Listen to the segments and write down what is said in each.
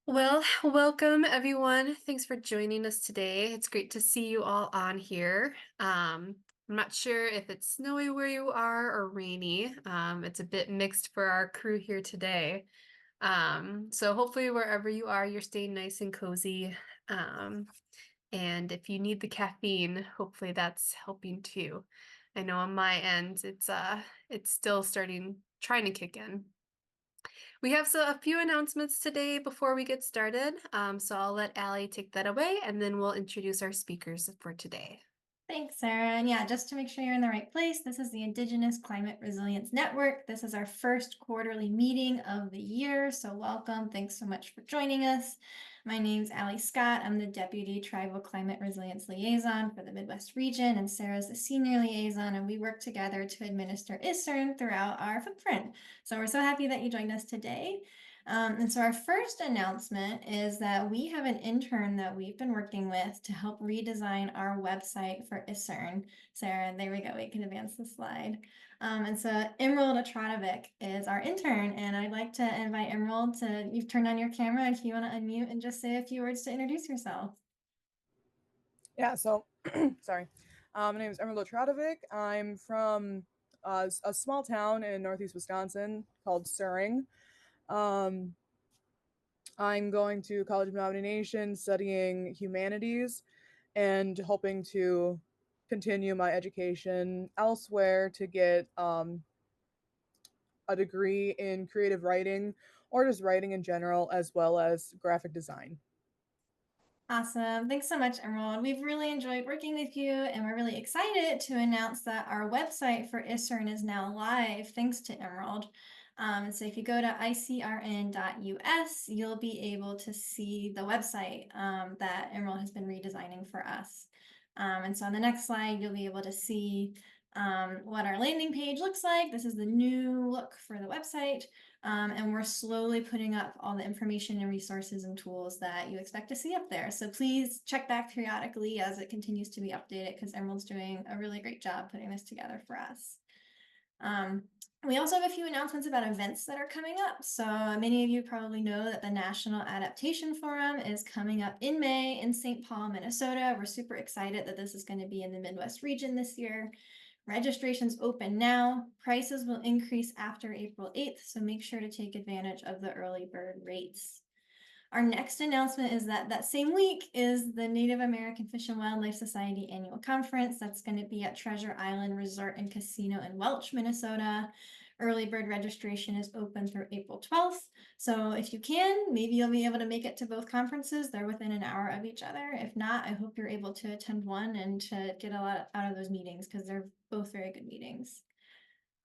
Well, welcome everyone. Thanks for joining us today. It's great to see you all on here. I'm not sure if it's snowy where you are or rainy. It's a bit mixed for our crew here today. So hopefully wherever you are, you're staying nice and cozy. Um, and if you need the caffeine, hopefully that's helping too. I know on my end, it's still trying to kick in. We have a few announcements today before we get started, so I'll let Allie take that away, and then we'll introduce our speakers for today. Thanks, Sarah. And yeah, just to make sure you're in the right place, this is the Indigenous Climate Resilience Network. This is our first quarterly meeting of the year, so welcome. Thanks so much for joining us. My name's Allie Scott. I'm the Deputy Tribal Climate Resilience Liaison for the Midwest region, and Sarah's the Senior Liaison, and we work together to administer ICRN throughout our footprint. So we're so happy that you joined us today. And so our first announcement is that we have an intern that we've been working with to help redesign our website for ICRN. Sarah, there we go. We can advance the slide. And so Emerald Atradovic is our intern, and I'd like to invite Emerald you've turned on your camera if you want to unmute and just say a few words to introduce yourself. Yeah, so, sorry. My name is Emerald Tradovic. I'm from a small town in northeast Wisconsin called Suring. Um, I'm going to College of Menominee studying humanities and hoping to continue my education elsewhere to get a degree in creative writing or just writing in general, as well as graphic design. Awesome. Thanks so much, Emerald. We've really enjoyed working with you, and we're really excited to announce that our website for ICRN is now live, thanks to Emerald. So if you go to icrn.us, you'll be able to see the website that Emerald has been redesigning for us. And so on the next slide, you'll be able to see what our landing page looks like. This is the new look for the website. And we're slowly putting up all the information and resources and tools that you expect to see up there. So please check back periodically as it continues to be updated, because Emerald's doing a really great job putting this together for us. We also have a few announcements about events that are coming up. So many of you probably know that the National Adaptation Forum is coming up in May in St. Paul, Minnesota. We're super excited that this is going to be in the Midwest region this year. Registration's open now. Prices will increase after April 8th, so make sure to take advantage of the early bird rates. Our next announcement is that same week is the Native American Fish and Wildlife Society annual conference. That's going to be at Treasure Island Resort and Casino in Welch, Minnesota. Early bird registration is open through April 12th. So if you can, maybe you'll be able to make it to both conferences. They're within an hour of each other. If not, I hope you're able to attend one and to get a lot out of those meetings, because they're both very good meetings.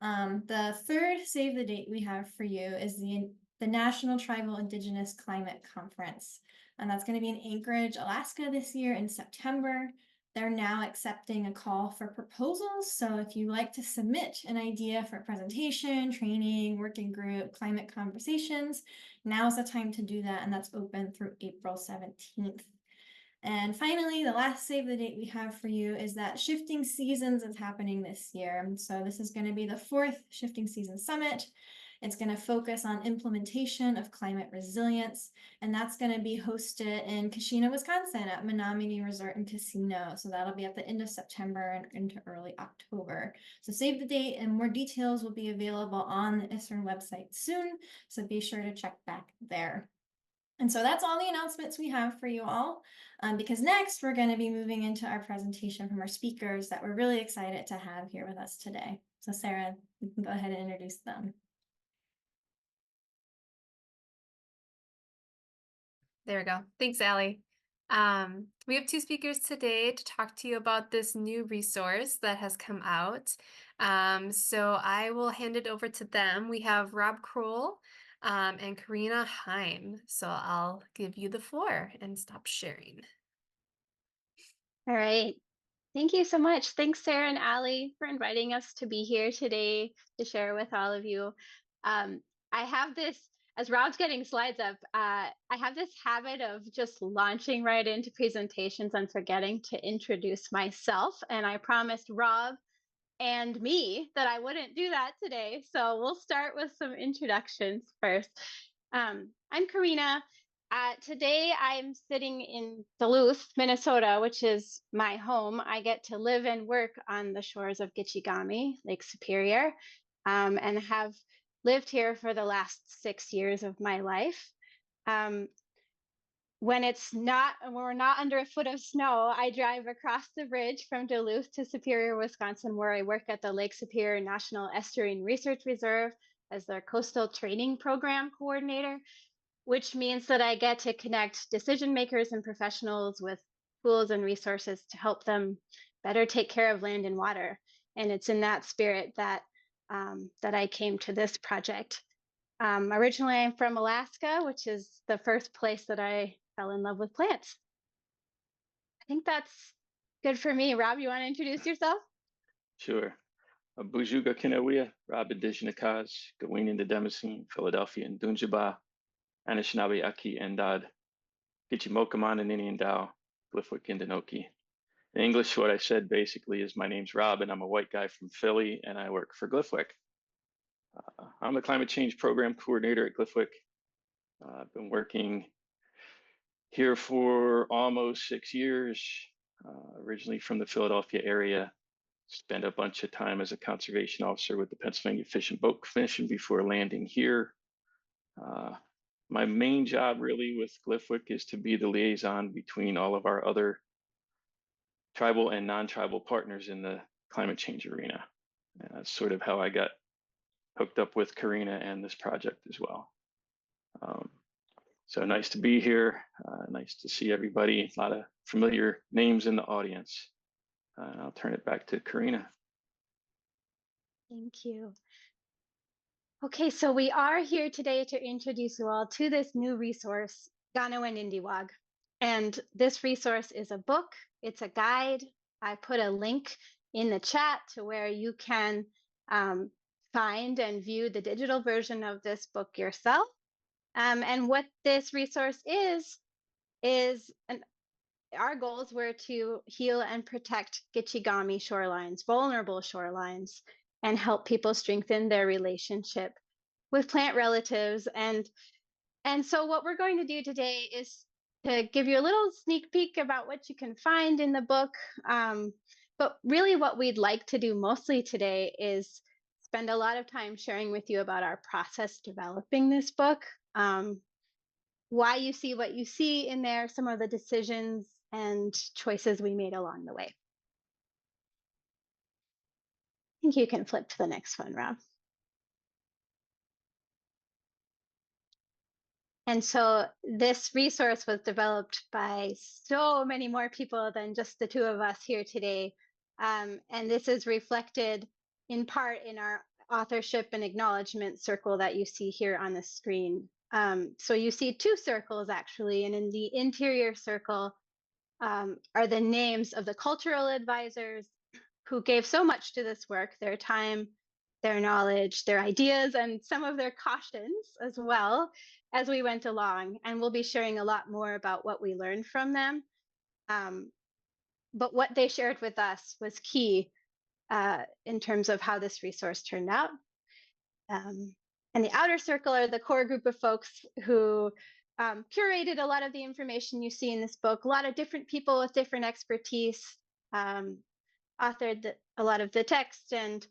The third save the date we have for you is the National Tribal Indigenous Climate Conference. And that's going to be in Anchorage, Alaska this year in September. They're now accepting a call for proposals. So if you'd like to submit an idea for a presentation, training, working group, climate conversations, now's the time to do that. And that's open through April 17th. And finally, the last save the date we have for you is that Shifting Seasons is happening this year. So this is going to be the 4th Shifting Season Summit. It's going to focus on implementation of climate resilience, and that's going to be hosted in Kashina, Wisconsin at Menominee Resort and Casino. So that'll be at the end of September and into early October. So save the date, and more details will be available on the ICRN website soon. So be sure to check back there. And so that's all the announcements we have for you all, because next we're going to be moving into our presentation from our speakers that we're really excited to have here with us today. So Sarah, you can go ahead and introduce them. There we go. Thanks, Allie. We have two speakers today to talk to you about this new resource that has come out. So I will hand it over to them. We have Rob Croll and Karina Heim. So I'll give you the floor and stop sharing. All right. Thank you so much. Thanks, Sarah and Allie, for inviting us to be here today to share with all of you. I have this, as Rob's getting slides up, I have this habit of just launching right into presentations and forgetting to introduce myself. And I promised Rob and me that I wouldn't do that today. So we'll start with some introductions first. I'm Karina. Today I'm sitting in Duluth, Minnesota, which is my home. I get to live and work on the shores of Gitchigami, Lake Superior, and have lived here for the last 6 years of my life. When we're not under a foot of snow, I drive across the bridge from Duluth to Superior, Wisconsin, where I work at the Lake Superior National Estuarine Research Reserve as their coastal training program coordinator, which means that I get to connect decision makers and professionals with tools and resources to help them better take care of land and water. And it's in that spirit that that I came to this project. Originally, I'm from Alaska, which is the first place that I fell in love with plants. I think that's good for me. Rob, you want to introduce yourself? Sure. Bujuga Kinawea, Rob Indigenous, Gawin the Demisine, Philadelphia, and Dunjaba, Anishinaabe Aki Endad, Gichimokaman and Indian Dao, Glyphwick Indanoki. In English, what I said basically is my name's Rob and I'm a white guy from Philly and I work for Glyphwick. I'm the climate change program coordinator at Glyphwick. I've been working here for almost 6 years, originally from the Philadelphia area. Spent a bunch of time as a conservation officer with the Pennsylvania Fish and Boat Commission before landing here. My main job really with Glyphwick is to be the liaison between all of our other tribal and non-tribal partners in the climate change arena. And that's sort of how I got hooked up with Karina and this project as well. So nice to be here. Nice to see everybody. A lot of familiar names in the audience. I'll turn it back to Karina. Thank you. Okay, so we are here today to introduce you all to this new resource, Gano and Indiwag. And this resource is a book, it's a guide. I put a link in the chat to where you can find and view the digital version of this book yourself. And what this resource is our goals were to heal and protect Gitchigami shorelines, vulnerable shorelines, and help people strengthen their relationship with plant relatives. And so what we're going to do today is to give you a little sneak peek about what you can find in the book. But really what we'd like to do mostly today is spend a lot of time sharing with you about our process developing this book, why you see what you see in there, some of the decisions and choices we made along the way. I think you can flip to the next one, Rob. And so this resource was developed by so many more people than just the two of us here today. And this is reflected in part in our authorship and acknowledgement circle that you see here on the screen. So you see two circles actually, and in the interior circle are the names of the cultural advisors who gave so much to this work, their time, their knowledge, their ideas, and some of their cautions as well as we went along. And we'll be sharing a lot more about what we learned from them. But what they shared with us was key in terms of how this resource turned out. And the outer circle are the core group of folks who curated a lot of the information you see in this book. A lot of different people with different expertise authored a lot of the text, and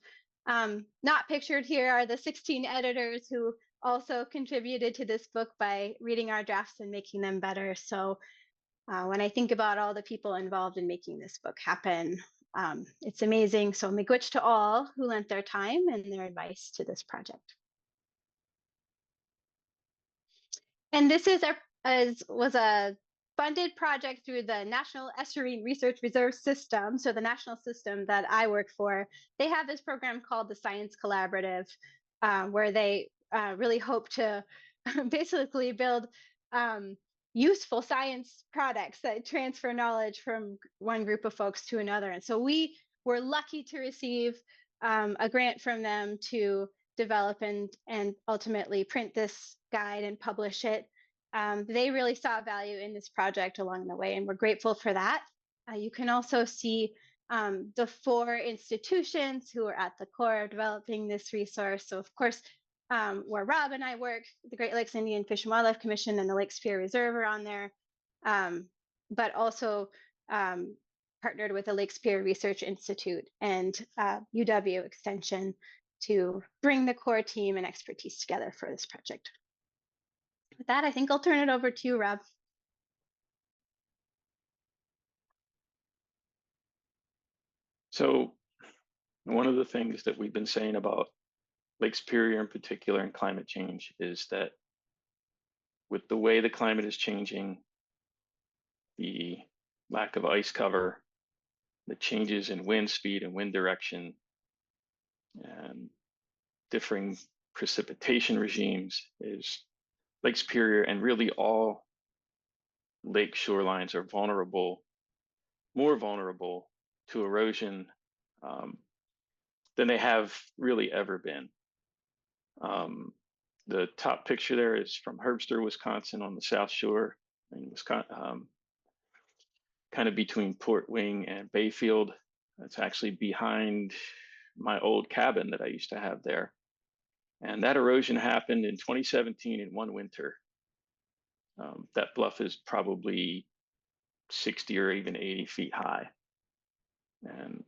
not pictured here are the 16 editors who also contributed to this book by reading our drafts and making them better. So when I think about all the people involved in making this book happen, it's amazing. So miigwech to all who lent their time and their advice to this project. And this was a funded project through the National Estuarine Research Reserve System. So the national system that I work for, they have this program called the Science Collaborative, where they really hope to basically build useful science products that transfer knowledge from one group of folks to another. And so we were lucky to receive a grant from them to develop and ultimately print this guide and publish it. They really saw value in this project along the way, and we're grateful for that. You can also see the 4 institutions who are at the core of developing this resource. So of course, where Rob and I work. The Great Lakes Indian Fish and Wildlife Commission and the Lake Superior Reserve are on there, but also partnered with the Lake Superior Research Institute and UW Extension to bring the core team and expertise together for this project. With that, I think I'll turn it over to you, Rob. So one of the things that we've been saying about Lake Superior in particular and climate change is that with the way the climate is changing, the lack of ice cover, the changes in wind speed and wind direction, and differing precipitation regimes, is Lake Superior and really all lake shorelines are vulnerable, more vulnerable to erosion than they have really ever been. The top picture there is from Herbster, Wisconsin, on the South Shore, in Wisconsin, kind of between Port Wing and Bayfield. It's actually behind my old cabin that I used to have there. And that erosion happened in 2017 in one winter. That bluff is probably 60 or even 80 feet high. And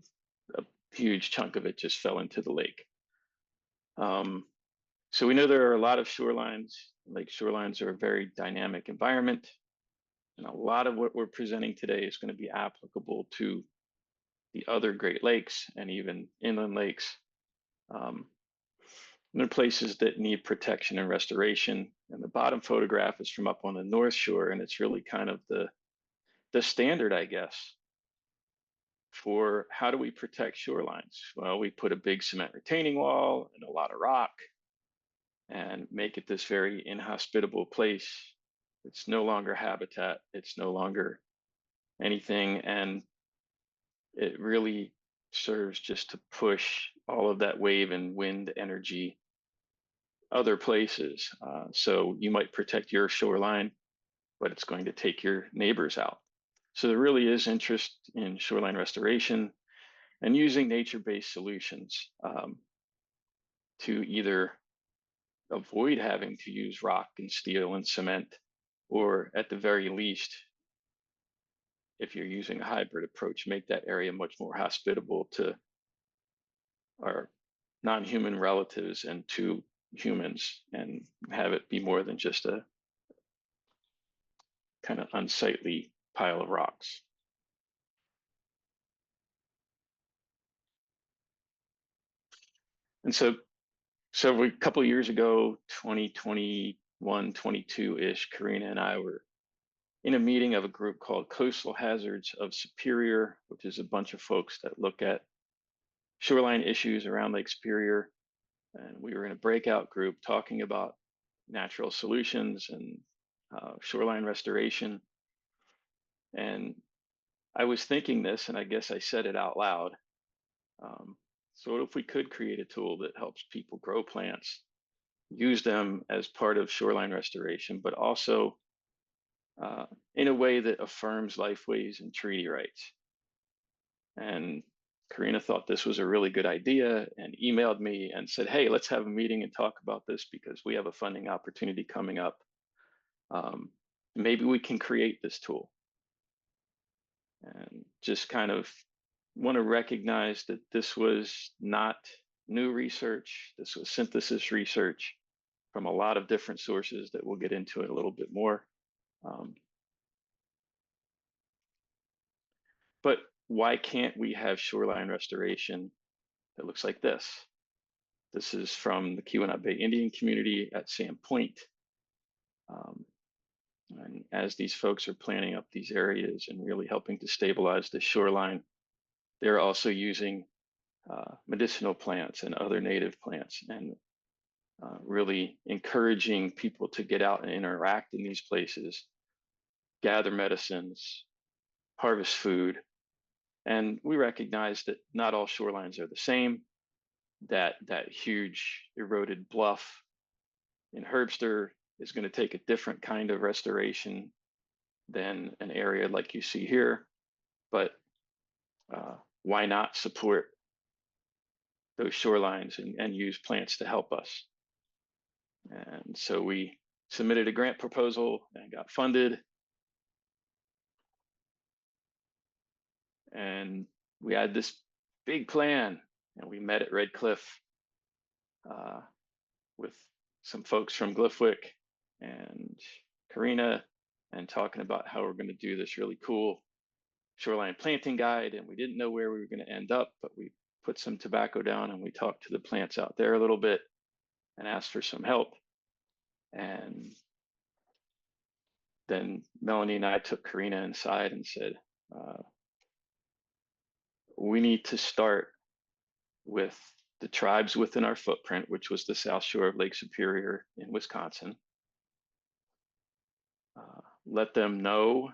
a huge chunk of it just fell into the lake. So we know there are a lot of shorelines. Lake shorelines are a very dynamic environment. And a lot of what we're presenting today is going to be applicable to the other Great Lakes and even inland lakes. There are places that need protection and restoration. And the bottom photograph is from up on the North Shore, and it's really kind of the standard, I guess, for how do we protect shorelines? Well, we put a big cement retaining wall and a lot of rock and make it this very inhospitable place. It's no longer habitat. It's no longer anything. And it really serves just to push all of that wave and wind energy other places. So you might protect your shoreline, but it's going to take your neighbors out. So there really is interest in shoreline restoration and using nature-based solutions to either avoid having to use rock and steel and cement, or at the very least, if you're using a hybrid approach, make that area much more hospitable to our non-human relatives and to humans, and have it be more than just a kind of unsightly pile of rocks. And so a couple of years ago, 2021, 22-ish, Karina and I were in a meeting of a group called Coastal Hazards of Superior, which is a bunch of folks that look at shoreline issues around Lake Superior. And we were in a breakout group talking about natural solutions and shoreline restoration. And I was thinking this, and I guess I said it out loud. So what if we could create a tool that helps people grow plants, use them as part of shoreline restoration, but also in a way that affirms lifeways and treaty rights? And Karina thought this was a really good idea and emailed me and said, hey, let's have a meeting and talk about this because we have a funding opportunity coming up. Maybe we can create this tool. And just kind of want to recognize that this was not new research. This was synthesis research from a lot of different sources that we'll get into it a little bit more. But why can't we have shoreline restoration that looks like this? This is from the Keweenaw Bay Indian community at Sand Point. And as these folks are planning up these areas and really helping to stabilize the shoreline, they're also using medicinal plants and other native plants, and really encouraging people to get out and interact in these places, gather medicines, harvest food. And we recognize that not all shorelines are the same, that huge eroded bluff in Herbster is going to take a different kind of restoration than an area like you see here. But why not support those shorelines and use plants to help us? And so we submitted a grant proposal and got funded. And we had this big plan, and we met at Red Cliff with some folks from Glyphwick and Karina, and talking about how we're going to do this really cool shoreline planting guide. And we didn't know where we were going to end up, but we put some tobacco down and we talked to the plants out there a little bit and asked for some help. And then Melanie and I took Karina inside and said, we need to start with the tribes within our footprint, which was the South Shore of Lake Superior in Wisconsin. Let them know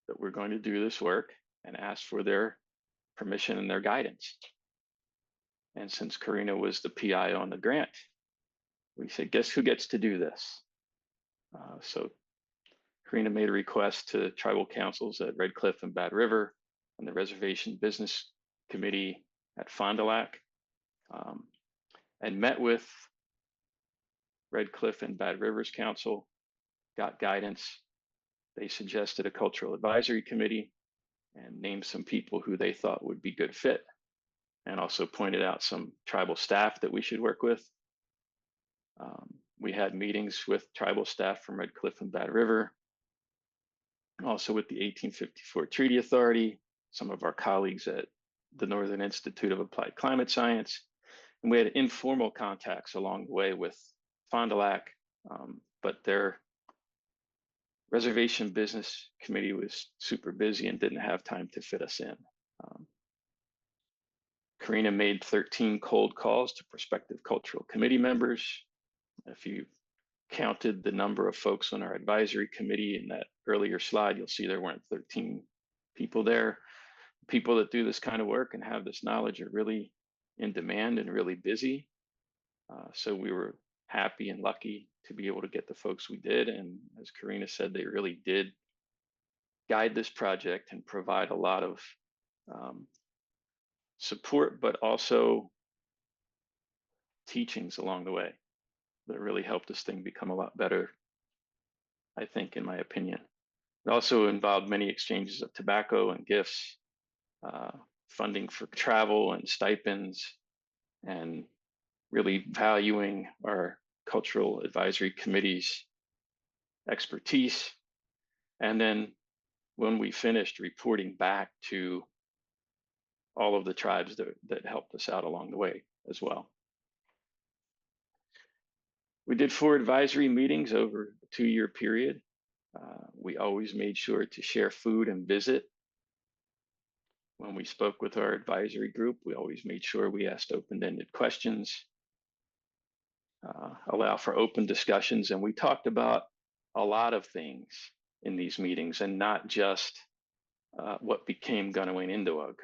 that we're going to do this work and ask for their permission and their guidance. And since Karina was the PI on the grant, we said, guess who gets to do this? So Karina made a request to tribal councils at Red Cliff and Bad River and the Reservation Business Committee at Fond du Lac, and met with Red Cliff and Bad Rivers Council, got guidance. They suggested a cultural advisory committee and named some people who they thought would be good fit, and also pointed out some tribal staff that we should work with. We had meetings with tribal staff from Red Cliff and Bad River, also with the 1854 Treaty Authority, some of our colleagues at the Northern Institute of Applied Climate Science, and we had informal contacts along the way with Fond du Lac, but their Reservation Business Committee was super busy and didn't have time to fit us in. Karina made 13 cold calls to prospective cultural committee members. If you counted the number of folks on our advisory committee in that earlier slide, you'll see there weren't 13 people there. People that do this kind of work and have this knowledge are really in demand and really busy. So we were happy and lucky to be able to get the folks we did. And as Karina said, they really did guide this project and provide a lot of support, but also teachings along the way that really helped this thing become a lot better, I think, in my opinion. It also involved many exchanges of tobacco and gifts, funding for travel and stipends, and really valuing our cultural advisory committee's expertise. And then when we finished, reporting back to all of the tribes that helped us out along the way as well. We did 4 advisory meetings over a 2-year period. We always made sure to share food and visit. When we spoke with our advisory group, we always made sure we asked open-ended questions, allow for open discussions, and we talked about a lot of things in these meetings, and not just what became Gunaway-Indawug.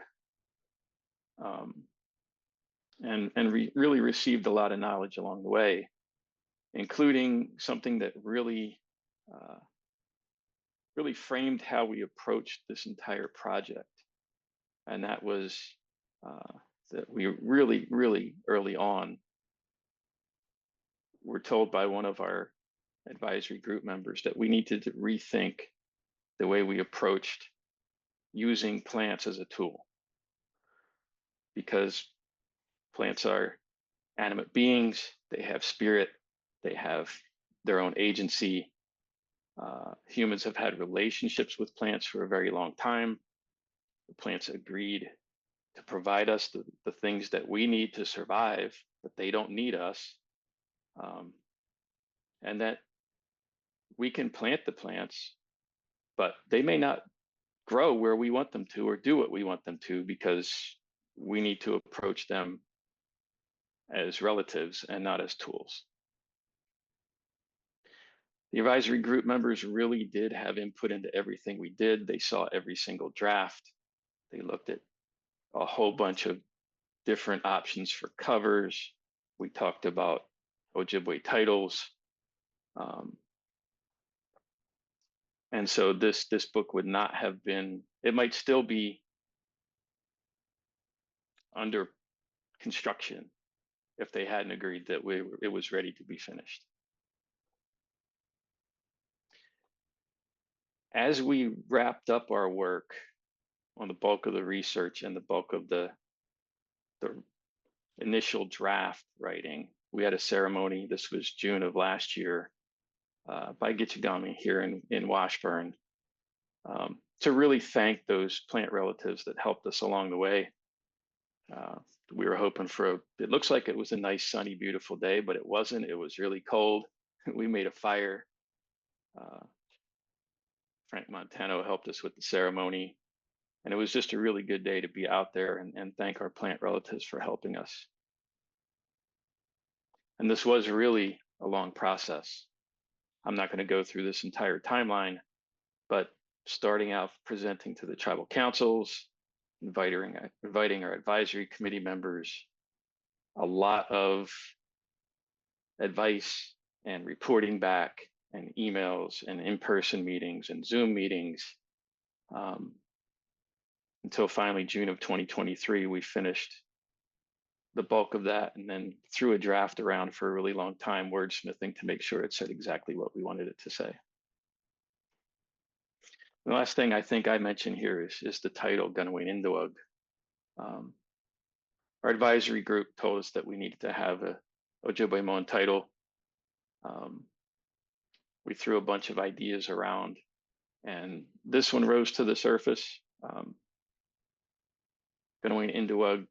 And really received a lot of knowledge along the way, including something that really framed how we approached this entire project. And that was that we really, really early on were told by one of our advisory group members that we needed to rethink the way we approached using plants as a tool. Because plants are animate beings, they have spirit, they have their own agency. Humans have had relationships with plants for a very long time. The plants agreed to provide us the things that we need to survive, but they don't need us. And that we can plant the plants, but they may not grow where we want them to or do what we want them to, because we need to approach them as relatives and not as tools. The advisory group members really did have input into everything we did. They saw every single draft. They looked at a whole bunch of different options for covers. We talked about Ojibwe titles. And so this book would not have been, it might still be under construction, if they hadn't agreed that it was ready to be finished. As we wrapped up our work on the bulk of the research and the bulk of the initial draft writing, we had a ceremony. This was June of last year by Gitchigami here in Washburn, to really thank those plant relatives that helped us along the way. We were hoping for it looks like it was a nice, sunny, beautiful day, but it wasn't. It was really cold. We made a fire. Frank Montano helped us with the ceremony. And it was just a really good day to be out there and thank our plant relatives for helping us. And this was really a long process. I'm not going to go through this entire timeline, but starting out presenting to the tribal councils, inviting our advisory committee members, a lot of advice and reporting back and emails and in-person meetings and Zoom meetings, until finally June of 2023, we finished the bulk of that and then threw a draft around for a really long time, wordsmithing to make sure it said exactly what we wanted it to say. The last thing I think I mentioned here is the title, Gunawin Indiwug. Our advisory group told us that we needed to have a Ojibwe Mon title. We threw a bunch of ideas around, and this one rose to the surface. Gunawin Indiwug,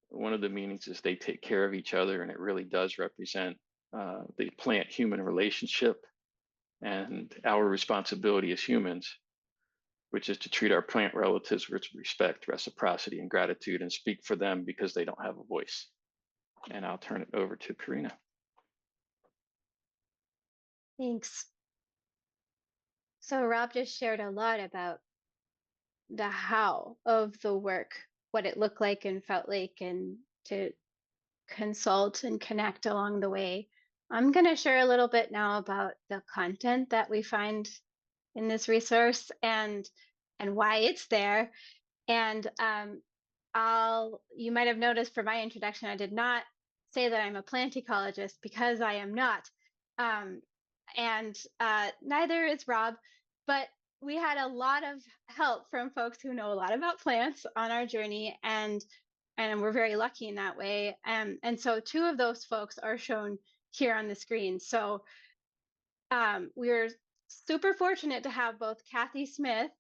one of the meanings is they take care of each other, and it really does represent the plant-human relationship and our responsibility as humans, which is to treat our plant relatives with respect, reciprocity, and gratitude, and speak for them because they don't have a voice. And I'll turn it over to Karina. Thanks. So Rob just shared a lot about the how of the work, what it looked like and felt like, and to consult and connect along the way. I'm going to share a little bit now about the content that we find in this resource and why it's there. And you might have noticed from my introduction, I did not say that I'm a plant ecologist because I am not. And neither is Rob, but we had a lot of help from folks who know a lot about plants on our journey, and we're very lucky in that way. And so two of those folks are shown here on the screen. So we're super fortunate to have both Kathy Smith,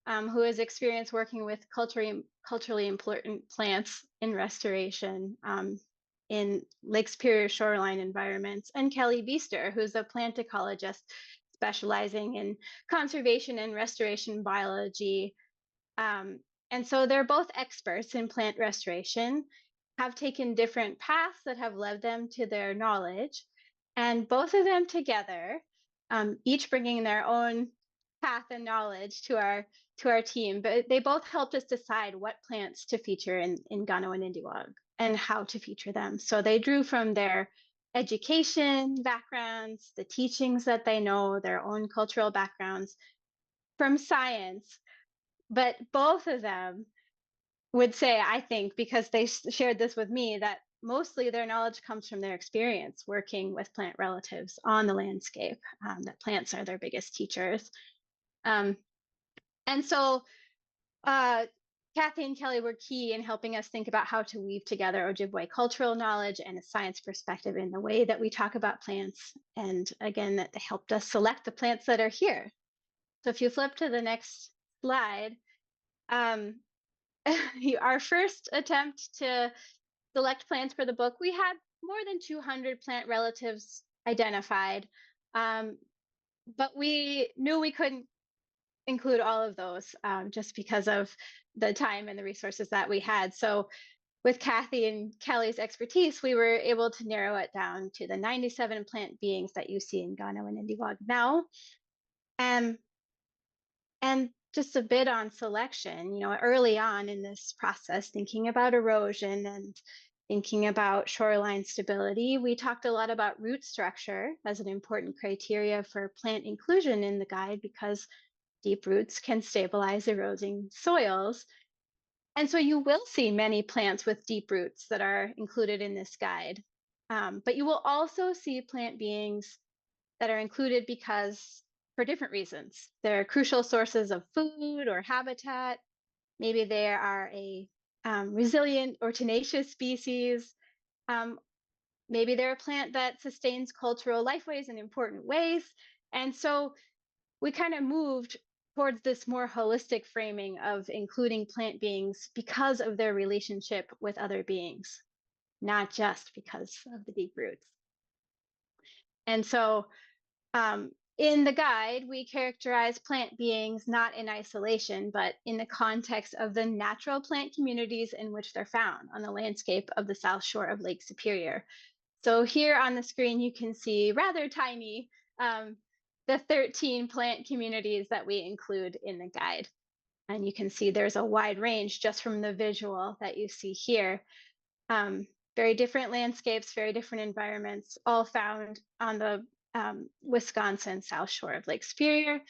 who has experience working with culturally important plants in restoration in Lake Superior shoreline environments, and Kelly Beester, who's a plant ecologist specializing in conservation and restoration biology. And so they're both experts in plant restoration, have taken different paths that have led them to their knowledge, and both of them together, each bringing their own path and knowledge to our team, but they both helped us decide what plants to feature in Gunawin Indiwug and how to feature them. So they drew from their education backgrounds, the teachings that they know, their own cultural backgrounds, from science. But both of them would say, I think, because they shared this with me, that mostly their knowledge comes from their experience working with plant relatives on the landscape, that plants are their biggest teachers. And so Kathy and Kelly were key in helping us think about how to weave together Ojibwe cultural knowledge and a science perspective in the way that we talk about plants. And again, that they helped us select the plants that are here. So if you flip to the next slide, our first attempt to select plants for the book, we had more than 200 plant relatives identified, but we knew we couldn't include all of those just because of the time and the resources that we had. So with Kathy and Kelly's expertise, we were able to narrow it down to the 97 plant beings that you see in Gunawin Indiwug now. And just a bit on selection, early on in this process, thinking about erosion and thinking about shoreline stability, we talked a lot about root structure as an important criteria for plant inclusion in the guide, because deep roots can stabilize eroding soils. And so you will see many plants with deep roots that are included in this guide. But you will also see plant beings that are included because for different reasons. They're crucial sources of food or habitat. Maybe they are a resilient or tenacious species. Maybe they're a plant that sustains cultural lifeways in important ways. And so we kind of moved towards this more holistic framing of including plant beings because of their relationship with other beings, not just because of the deep roots. And so in the guide, we characterize plant beings not in isolation, but in the context of the natural plant communities in which they're found on the landscape of the South Shore of Lake Superior. So here on the screen, you can see rather tiny, the 13 plant communities that we include in the guide. And you can see there's a wide range just from the visual that you see here. Very different landscapes, very different environments, all found on the Wisconsin South Shore of Lake Superior.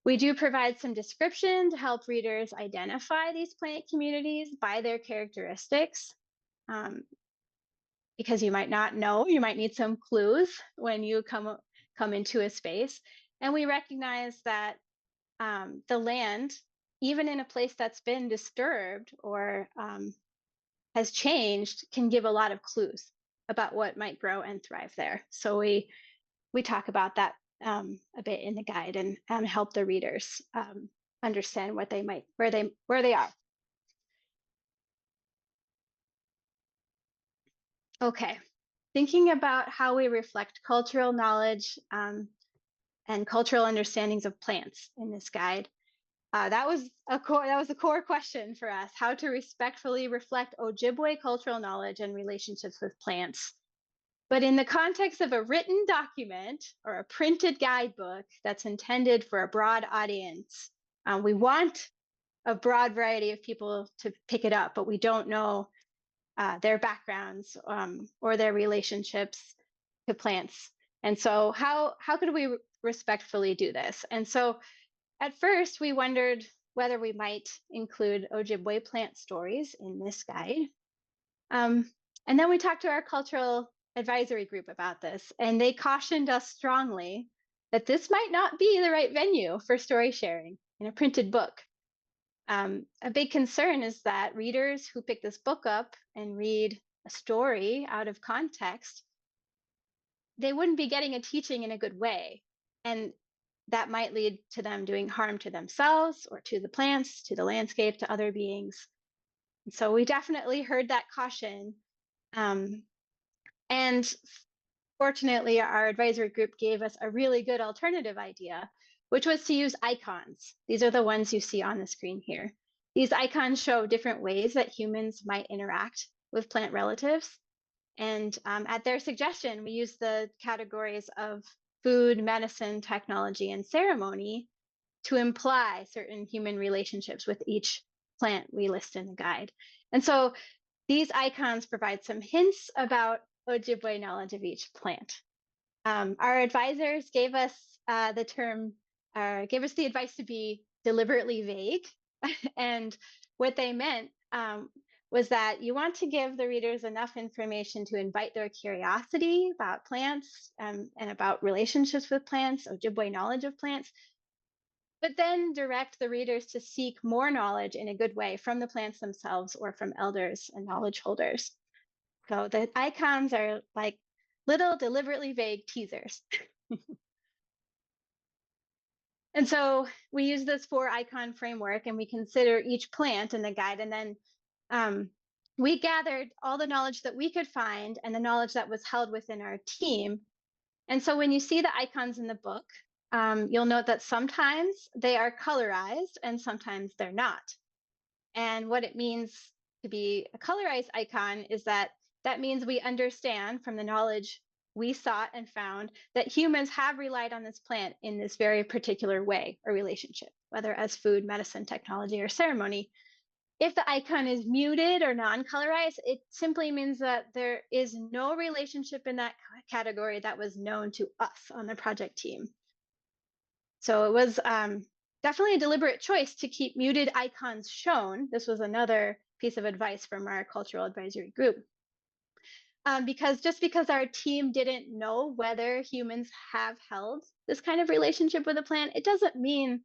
We do provide some description to help readers identify these plant communities by their characteristics. Because you might not know, you might need some clues when you come into a space. And we recognize that the land, even in a place that's been disturbed or has changed, can give a lot of clues about what might grow and thrive there. So we talk about that a bit in the guide and help the readers understand what they might, where they are. Okay, thinking about how we reflect cultural knowledge and cultural understandings of plants in this guide. That was a core question for us: how to respectfully reflect Ojibwe cultural knowledge and relationships with plants. But in the context of a written document or a printed guidebook that's intended for a broad audience, we want a broad variety of people to pick it up, but we don't know their backgrounds or their relationships to plants. And so how could we respectfully do this? And so at first we wondered whether we might include Ojibwe plant stories in this guide. And then we talked to our cultural advisory group about this, and they cautioned us strongly that this might not be the right venue for story sharing in a printed book. A big concern is that readers who pick this book up and read a story out of context, they wouldn't be getting a teaching in a good way. And that might lead to them doing harm to themselves or to the plants, to the landscape, to other beings. And so we definitely heard that caution. And fortunately, our advisory group gave us a really good alternative idea, which was to use icons. These are the ones you see on the screen here. These icons show different ways that humans might interact with plant relatives. And at their suggestion, we used the categories of food, medicine, technology, and ceremony to imply certain human relationships with each plant we list in the guide. And so these icons provide some hints about Ojibwe knowledge of each plant. Our advisors gave us gave us the advice to be deliberately vague. And what they meant was that you want to give the readers enough information to invite their curiosity about plants and about relationships with plants, Ojibwe knowledge of plants, but then direct the readers to seek more knowledge in a good way from the plants themselves or from elders and knowledge holders. So the icons are like little deliberately vague teasers. And so we use this 4-icon framework and we consider each plant in the guide. And then we gathered all the knowledge that we could find and the knowledge that was held within our team. And so when you see the icons in the book, you'll note that sometimes they are colorized and sometimes they're not. And what it means to be a colorized icon is that means we understand from the knowledge we sought and found that humans have relied on this plant in this very particular way or relationship, whether as food, medicine, technology, or ceremony. If the icon is muted or non-colorized, it simply means that there is no relationship in that category that was known to us on the project team. So it was definitely a deliberate choice to keep muted icons shown. This was another piece of advice from our cultural advisory group. Because just because our team didn't know whether humans have held this kind of relationship with a plant, it doesn't mean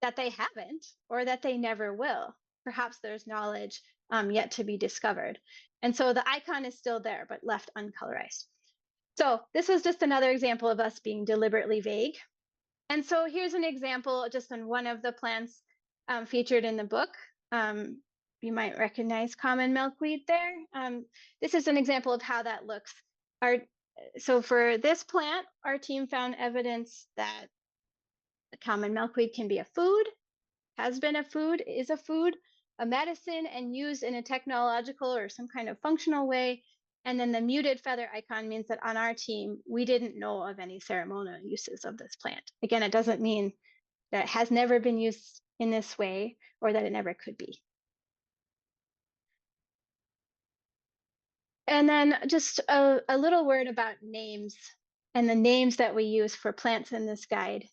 that they haven't or that they never will. Perhaps there's knowledge yet to be discovered. And so the icon is still there, but left uncolorized. So this was just another example of us being deliberately vague. And so here's an example just on one of the plants featured in the book. You might recognize common milkweed there. This is an example of how that looks. So for this plant, our team found evidence that the common milkweed can be a food, has been a food, is a food, a medicine, and used in a technological or some kind of functional way. And then the muted feather icon means that on our team, we didn't know of any ceremonial uses of this plant. Again, it doesn't mean that it has never been used in this way or that it never could be. And then just a little word about names and the names that we use for plants in this guide.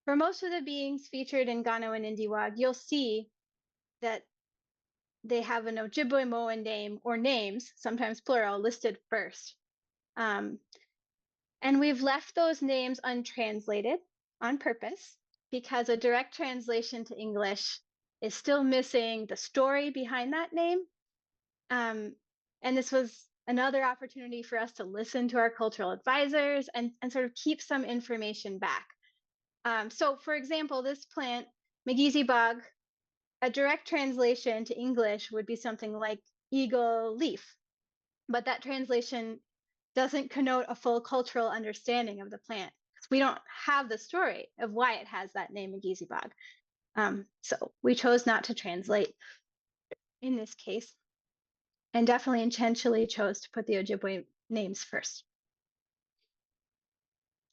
For most of the beings featured in Gano and Indiwag, you'll see that they have an Ojibwe-Moan name or names, sometimes plural, listed first. And we've left those names untranslated on purpose because a direct translation to English is still missing the story behind that name. And this was another opportunity for us to listen to our cultural advisors and sort of keep some information back. So for example, this plant, Magisi Bog, a direct translation to English would be something like eagle leaf, but that translation doesn't connote a full cultural understanding of the plant. We don't have the story of why it has that name, Magisi Bog. So we chose not to translate in this case, and definitely intentionally chose to put the Ojibwe names first.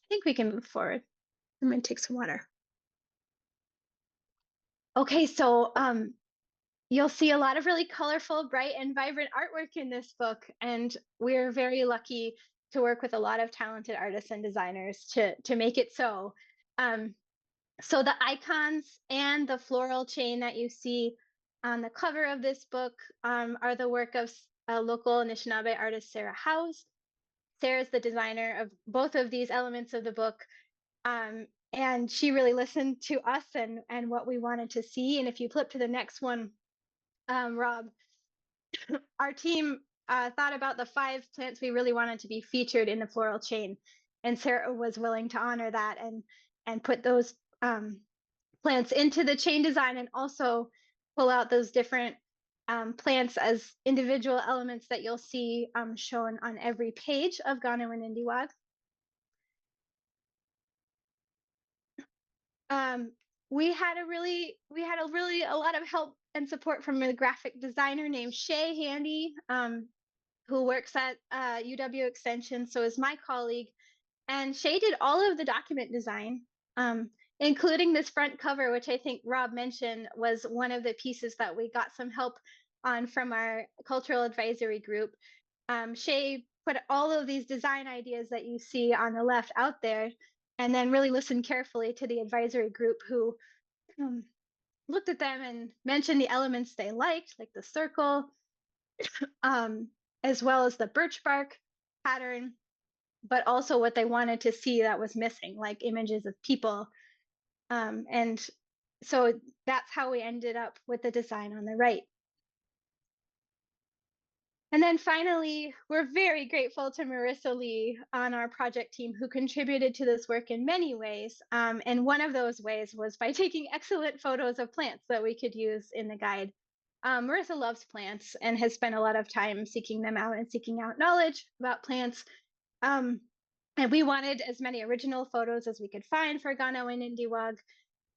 I think we can move forward. I'm gonna take some water. Okay, so you'll see a lot of really colorful, bright, and vibrant artwork in this book, and we're very lucky to work with a lot of talented artists and designers to make it so. So the icons and the floral chain that you see on the cover of this book are the work of a local Anishinaabe artist, Sara. Sarah's the designer of both of these elements of the book. And she really listened to us and what we wanted to see. And if you flip to the next one, Rob, our team thought about the 5 plants we really wanted to be featured in the floral chain. And Sara was willing to honor that and put those plants into the chain design and also pull out those different plants as individual elements that you'll see shown on every page of Gano and Indiwag. We had a lot of help and support from a graphic designer named Shay Handy, who works at UW Extension, so is my colleague. And Shay did all of the document design, including this front cover, which I think Rob mentioned was one of the pieces that we got some help on from our cultural advisory group. Shay put all of these design ideas that you see on the left out there, and then really listened carefully to the advisory group who looked at them and mentioned the elements they liked, like the circle, as well as the birch bark pattern, but also what they wanted to see that was missing, like images of people. And so that's how we ended up with the design on the right. And then finally, we're very grateful to Marissa Lee on our project team who contributed to this work in many ways. And one of those ways was by taking excellent photos of plants that we could use in the guide. Marissa loves plants and has spent a lot of time seeking them out and seeking out knowledge about plants. And we wanted as many original photos as we could find for Gano and Indiwag.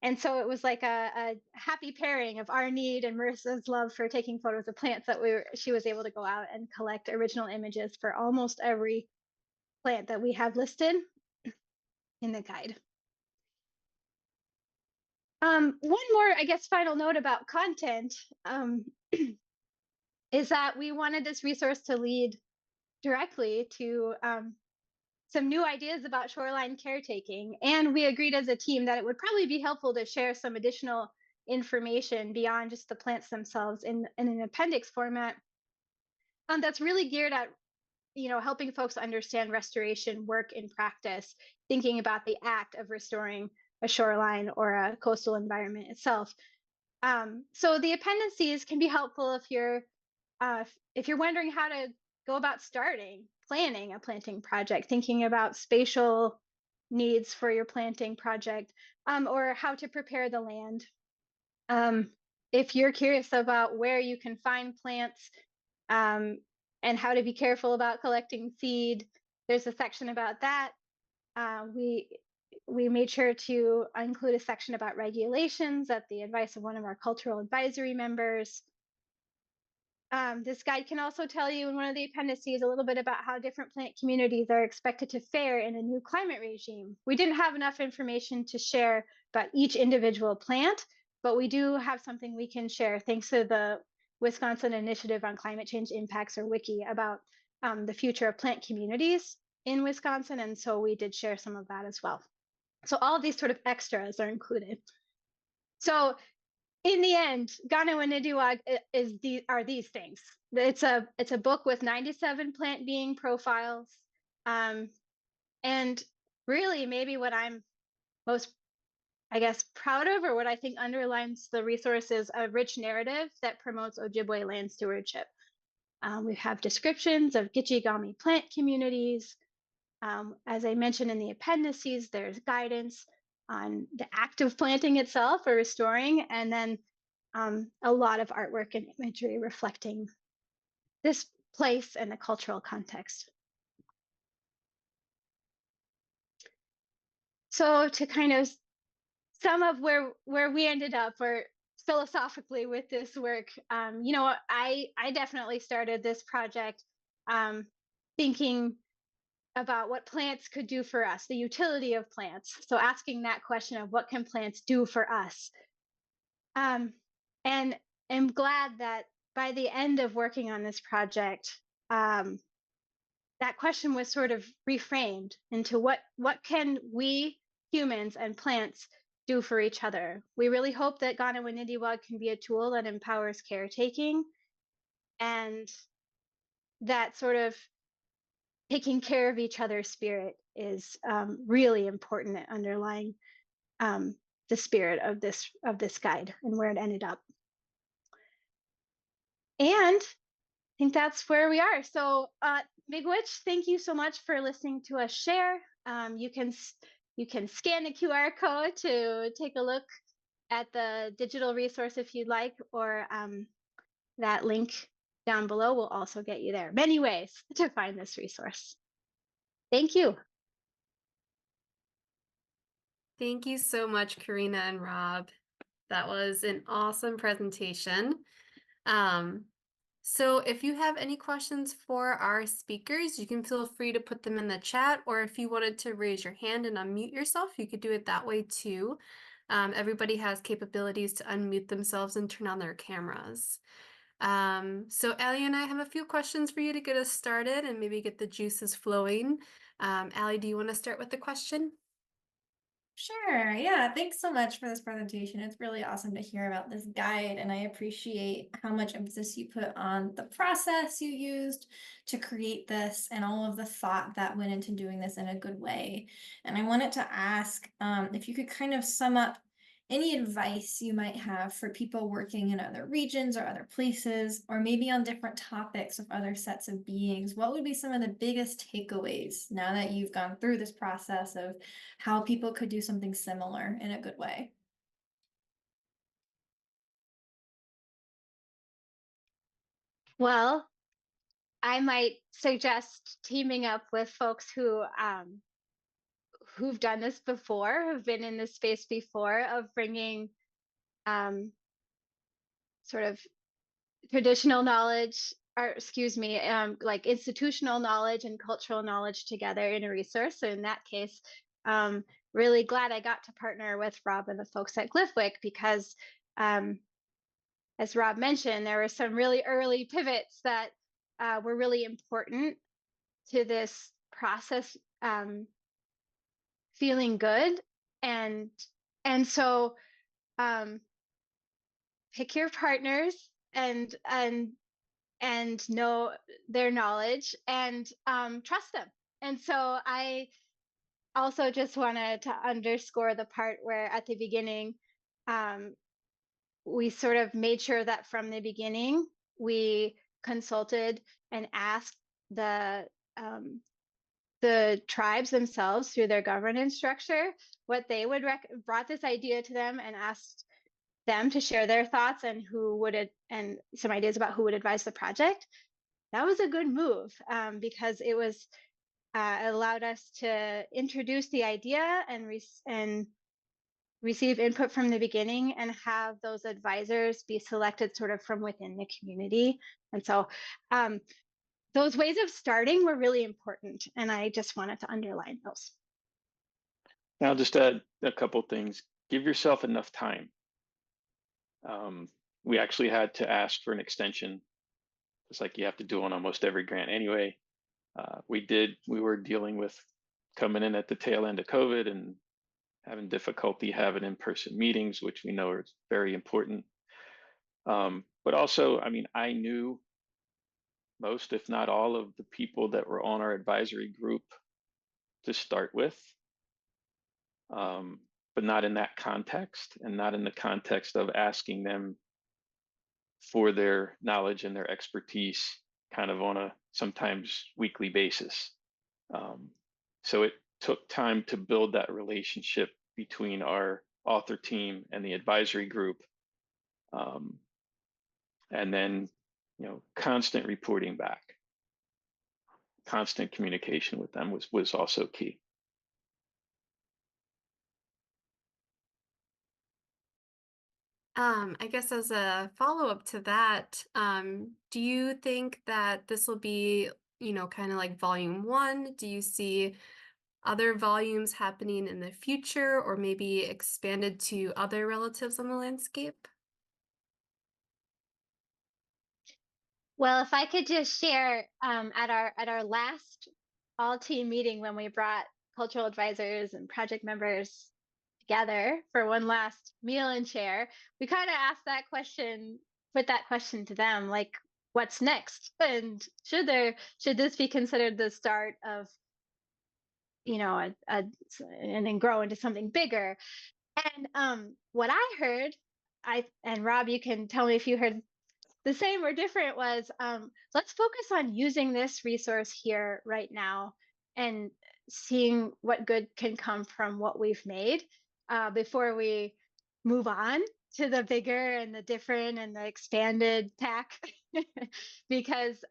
And so it was like a happy pairing of our need and Marissa's love for taking photos of plants that she was able to go out and collect original images for almost every plant that we have listed in the guide. One more, I guess, final note about content is that we wanted this resource to lead directly to some new ideas about shoreline caretaking. And we agreed as a team that it would probably be helpful to share some additional information beyond just the plants themselves in an appendix format that's really geared at helping folks understand restoration work in practice, thinking about the act of restoring a shoreline or a coastal environment itself. So the appendices can be helpful if you're wondering how to go about planning a planting project, thinking about spatial needs for your planting project, or how to prepare the land. If you're curious about where you can find plants, and how to be careful about collecting seed, there's a section about that. We made sure to include a section about regulations at the advice of one of our cultural advisory members. This guide can also tell you in one of the appendices a little bit about how different plant communities are expected to fare in a new climate regime. We didn't have enough information to share about each individual plant, but we do have something we can share thanks to the Wisconsin Initiative on Climate Change Impacts, or WICI, about the future of plant communities in Wisconsin. And so we did share some of that as well. So all of these sort of extras are included. So in the end, Ganawanidiwag are these things. It's a book with 97 plant being profiles. And really maybe what I'm most, proud of, or what I think underlines the resource, is a rich narrative that promotes Ojibwe land stewardship. We have descriptions of Gitchigami plant communities. As I mentioned in the appendices, there's guidance on the act of planting itself or restoring, and then a lot of artwork and imagery reflecting this place and the cultural context. So to kind of sum up where we ended up, or philosophically, with this work, I definitely started this project thinking about what plants could do for us, the utility of plants. So asking that question of what can plants do for us? And I'm glad that by the end of working on this project, that question was sort of reframed into what can we humans and plants do for each other? We really hope that Ganawanidiwag can be a tool that empowers caretaking, and that sort of taking care of each other's spirit is really important at underlying the spirit of this guide and where it ended up. And I think that's where we are. So Miigwech, thank you so much for listening to us share. You can scan the QR code to take a look at the digital resource if you'd like, or that link down below will also get you there. Many ways to find this resource. Thank you. Thank you so much, Karina and Rob. That was an awesome presentation. So if you have any questions for our speakers, you can feel free to put them in the chat, or if you wanted to raise your hand and unmute yourself, you could do it that way too. Everybody has capabilities to unmute themselves and turn on their cameras. So Allie and I have a few questions for you to get us started and maybe get the juices flowing. Allie, do you want to start with the question? Sure. Yeah. Thanks so much for this presentation. It's really awesome to hear about this guide, and I appreciate how much emphasis you put on the process you used to create this and all of the thought that went into doing this in a good way. And I wanted to ask if you could kind of sum up any advice you might have for people working in other regions or other places, or maybe on different topics of other sets of beings. What would be some of the biggest takeaways now that you've gone through this process of how people could do something similar in a good way? Well, I might suggest teaming up with folks who've done this before, who've been in this space before, of bringing sort of traditional knowledge, or like institutional knowledge and cultural knowledge together in a resource. So in that case, really glad I got to partner with Rob and the folks at Glyphwick, because as Rob mentioned, there were some really early pivots that were really important to this process feeling good. And so pick your partners and know their knowledge and trust them. And so I also just wanted to underscore the part where at the beginning we sort of made sure that from the beginning we consulted and asked the tribes themselves through their governance structure what they would brought this idea to them and asked them to share their thoughts and and some ideas about who would advise the project. That was a good move because it was allowed us to introduce the idea and receive input from the beginning and have those advisors be selected sort of from within the community. And so those ways of starting were really important, and I just wanted to underline those. Now, just add a couple things. Give yourself enough time. We actually had to ask for an extension, just like you have to do on almost every grant anyway. We were dealing with coming in at the tail end of COVID and having difficulty having in-person meetings, which we know are very important. But also, I mean, I knew most, if not all, of the people that were on our advisory group to start with, but not in that context, and not in the context of asking them for their knowledge and their expertise kind of on a sometimes weekly basis. So it took time to build that relationship between our author team and the advisory group. And then, constant reporting back, constant communication with them was also key. I guess as a follow-up to that, do you think that this will be, kind of like volume 1? Do you see other volumes happening in the future, or maybe expanded to other relatives on the landscape? Well, if I could just share at our last all team meeting when we brought cultural advisors and project members together for one last meal and share, we kind of asked that question, put that question to them, like, what's next? And should this be considered the start of, and then grow into something bigger? And what I heard, and Rob, you can tell me if you heard the same or different, was let's focus on using this resource here right now and seeing what good can come from what we've made before we move on to the bigger and the different and the expanded pack. Because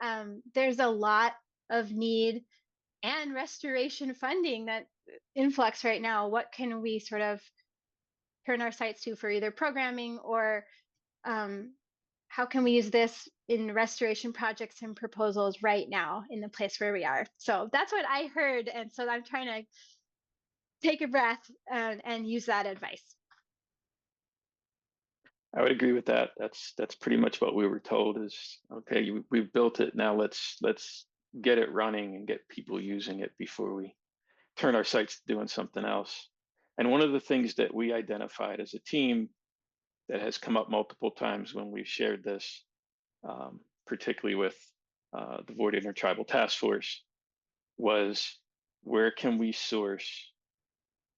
there's a lot of need and restoration funding that influx right now. What can we sort of turn our sites to for either programming or how can we use this in restoration projects and proposals right now in the place where we are? So that's what I heard. And so I'm trying to take a breath and use that advice. I would agree with that. That's pretty much what we were told is, okay, we've built it. Now let's get it running and get people using it before we turn our sights to doing something else. And one of the things that we identified as a team that has come up multiple times when we've shared this, particularly with the Void Intertribal Task Force, was where can we source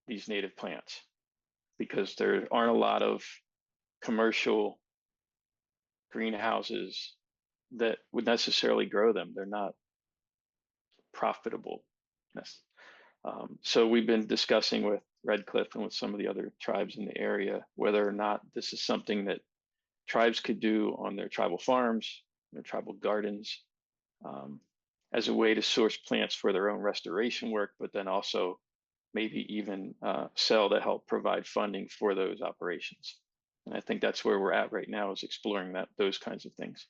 these native plants? Because there aren't a lot of commercial greenhouses that would necessarily grow them. They're not profitable. So we've been discussing with Redcliffe and with some of the other tribes in the area whether or not this is something that tribes could do on their tribal farms, their tribal gardens, as a way to source plants for their own restoration work, but then also maybe even sell to help provide funding for those operations. And I think that's where we're at right now, is exploring those kinds of things.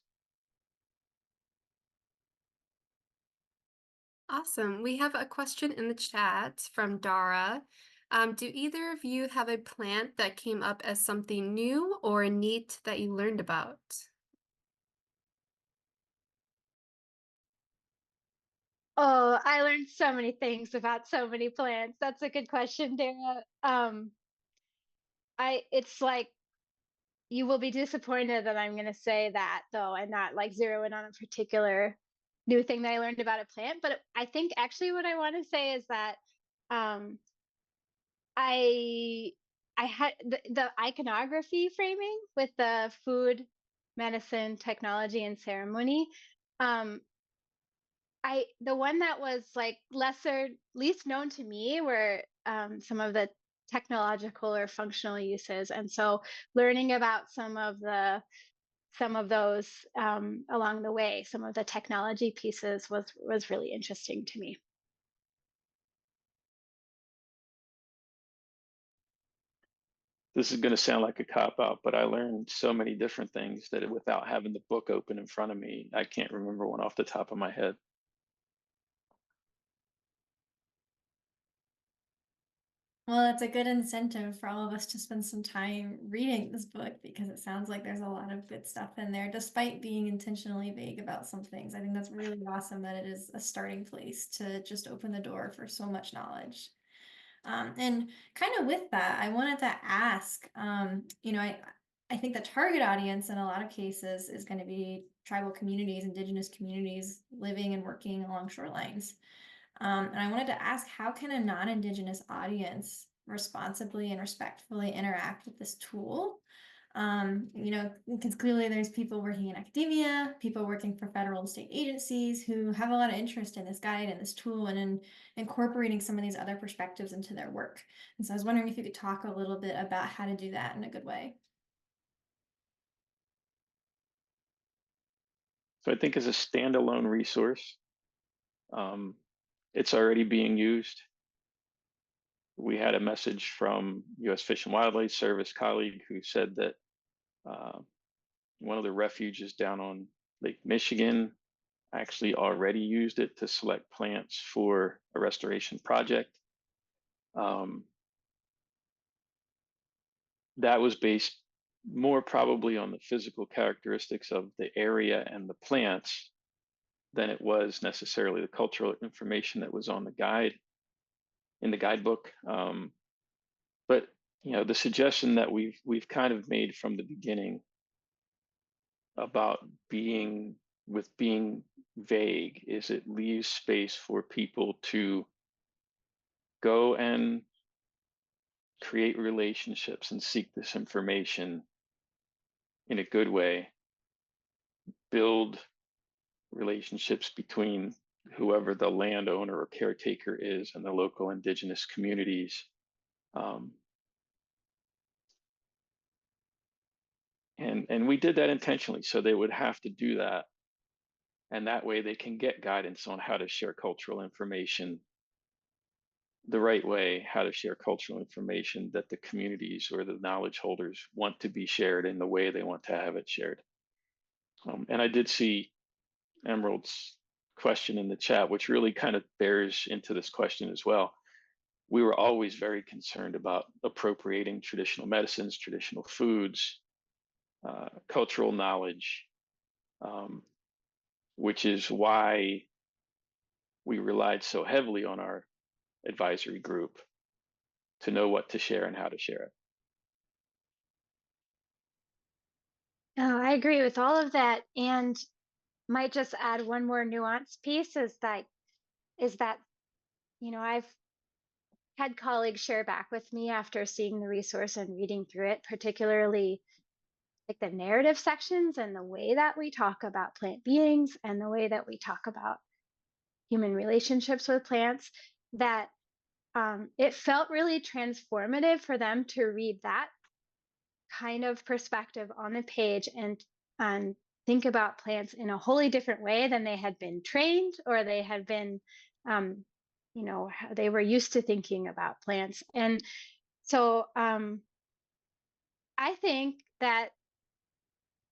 Awesome. We have a question in the chat from Dara. Do either of you have a plant that came up as something new or neat that you learned about? Oh, I learned so many things about so many plants. That's a good question, Dara. It's like you will be disappointed that I'm going to say that though, and not like zero in on a particular new thing that I learned about a plant. But I think actually what I want to say is that um, I I had the iconography framing with the food, medicine, technology, and ceremony. Um, the one that was like least known to me were some of the technological or functional uses, and so learning about some of those along the way, some of the technology pieces was really interesting to me. This is going to sound like a cop out, but I learned so many different things that without having the book open in front of me, I can't remember one off the top of my head. Well, it's a good incentive for all of us to spend some time reading this book because it sounds like there's a lot of good stuff in there, despite being intentionally vague about some things. I think that's really awesome that it is a starting place to just open the door for so much knowledge. And kind of with that, I wanted to ask, I think the target audience in a lot of cases is going to be tribal communities, indigenous communities living and working along shorelines. And I wanted to ask, how can a non-Indigenous audience responsibly and respectfully interact with this tool? Because clearly there's people working in academia, people working for federal and state agencies who have a lot of interest in this guide and this tool and in incorporating some of these other perspectives into their work. And so I was wondering if you could talk a little bit about how to do that in a good way. So I think as a standalone resource, it's already being used. We had a message from U.S. Fish and Wildlife Service colleague who said that one of the refuges down on Lake Michigan actually already used it to select plants for a restoration project. That was based more probably on the physical characteristics of the area and the plants than it was necessarily the cultural information that was on the guide in the guidebook. But the suggestion that we've kind of made from the beginning about being vague is it leaves space for people to go and create relationships and seek this information in a good way, build relationships between whoever the landowner or caretaker is and the local indigenous communities. And we did that intentionally, so they would have to do that. And that way they can get guidance on how to share cultural information the right way, how to share cultural information that the communities or the knowledge holders want to be shared in the way they want to have it shared. And I did see Emerald's question in the chat, which really kind of bears into this question as well. We were always very concerned about appropriating traditional medicines, traditional foods, cultural knowledge, which is why we relied so heavily on our advisory group to know what to share and how to share it. Oh, I agree with all of that, and might just add one more nuanced piece is that I've had colleagues share back with me after seeing the resource and reading through it, particularly like the narrative sections and the way that we talk about plant beings and the way that we talk about human relationships with plants, that it felt really transformative for them to read that kind of perspective on the page and think about plants in a wholly different way than they had been trained or they had been they were used to thinking about plants. And so I think that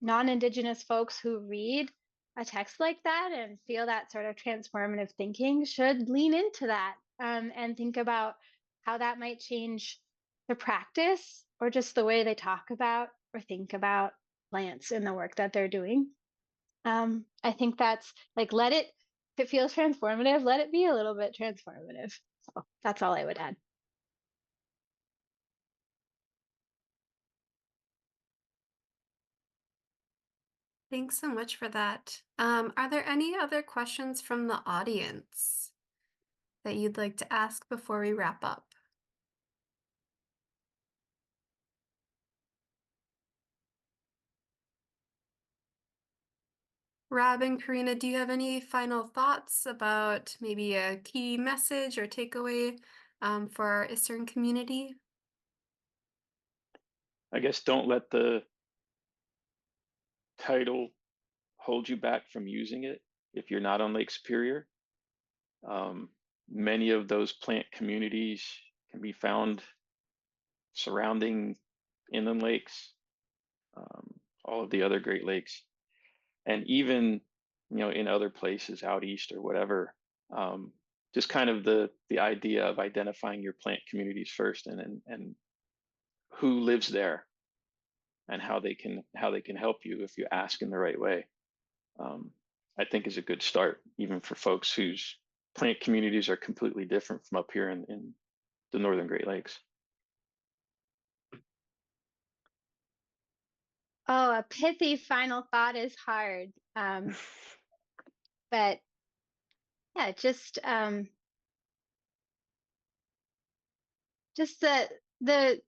non-Indigenous folks who read a text like that and feel that sort of transformative thinking should lean into that and think about how that might change the practice or just the way they talk about or think about plants in the work that they're doing. I think that's like, let it if it feels transformative, let it be a little bit transformative. So that's all I would add. Thanks so much for that. Are there any other questions from the audience that you'd like to ask before we wrap up? Rob and Karina, do you have any final thoughts about maybe a key message or takeaway for our ICRN community? I guess don't let the title hold you back from using it if you're not on Lake Superior. Many of those plant communities can be found surrounding inland lakes, all of the other Great Lakes, and even in other places out east or whatever. Just kind of the idea of identifying your plant communities first, and who lives there, and how they can help you if you ask in the right way. I think is a good start, even for folks whose plant communities are completely different from up here in the Northern Great Lakes. Oh, a pithy final thought is hard. But yeah, just the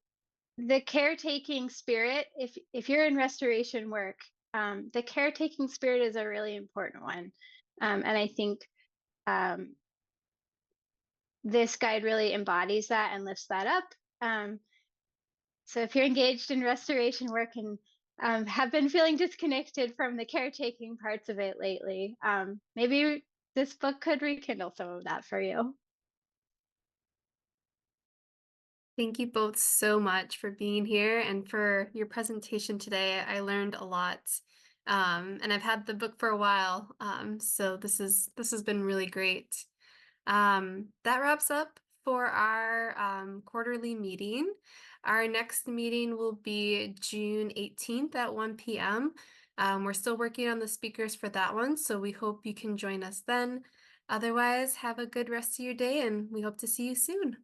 caretaking spirit. If you're in restoration work, the caretaking spirit is a really important one. And I think this guide really embodies that and lifts that up. So if you're engaged in restoration work and have been feeling disconnected from the caretaking parts of it lately, maybe this book could rekindle some of that for you. Thank you both so much for being here and for your presentation today. I learned a lot, and I've had the book for a while, so this has been really great. That wraps up for our quarterly meeting. Our next meeting will be June 18th at 1 p.m. We're still working on the speakers for that one, so we hope you can join us then. Otherwise, have a good rest of your day, and we hope to see you soon.